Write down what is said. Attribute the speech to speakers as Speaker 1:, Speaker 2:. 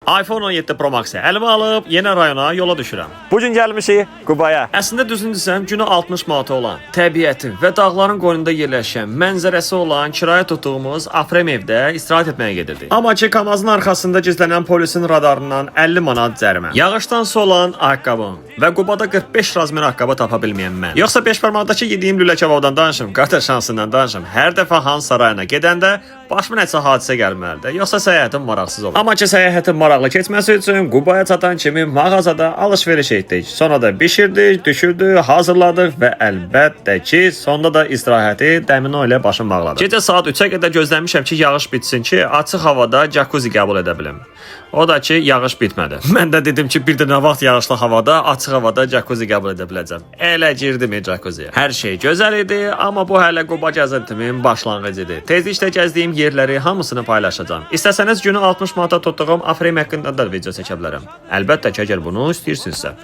Speaker 1: iPhone 17 Pro Max-i əlimə alıb yeni rayona yola düşürəm.
Speaker 2: Bu gün gəlmişik Qubaya.
Speaker 1: Əslində düzünü desəm, günü 60 manata olan, təbiəti və dağların qoynunda yerləşən, mənzərəsi olan kirayə tutduğumuz Afrem evdə istirahət etməyə gedirdik. Amma ki, Kamazın arxasında gizlənən polisin radarından 50 manat cərimə. Yağışdan su olan ayaqqabım və Qubada 45 razmer ayaqqabı tapa bilməyən mən. Yoxsa 5 barmaqdakı yediyim lülə kebabdan danışım, qardaş şansından danışım. Hər dəfə Han sarayına gedəndə başıma nəsə hadisə gəlməlidir. Yoxsa səyahətim maraqsız olur. Amma ki, səyahətin maraqlı keçməsi üçün Qubaya çatan kimi mağazada alış-veriş etdik. Sonra da bişirdik, düşürdük, hazırladıq və əlbəttə ki, sonda da istirahəti dəmino ilə başım bağladım. Gecə saat 3-ə qədər gözləmişəm ki, yağış bitsin ki, açıq havada jacuzzi qəbul edə bilim. O da ki, yağış bitmədi. Mən də dedim ki, bir də nə vaxt yağışlı havada, açıq havada jacuzzi qəbul edə biləcəm. Elə girdim jacuzziyə. Hər şey gözəl idi, amma bu hələ Quba gəzintimin başlanğıcıdır. Tezliklə gəzdiyim yerləri hamısını paylaşacağam. İstəsəniz günü 60 manata tutduğum Afrem haqqında da video çəkə bilərəm. Əlbəttə ki, əgər bunu istəyirsinizsə.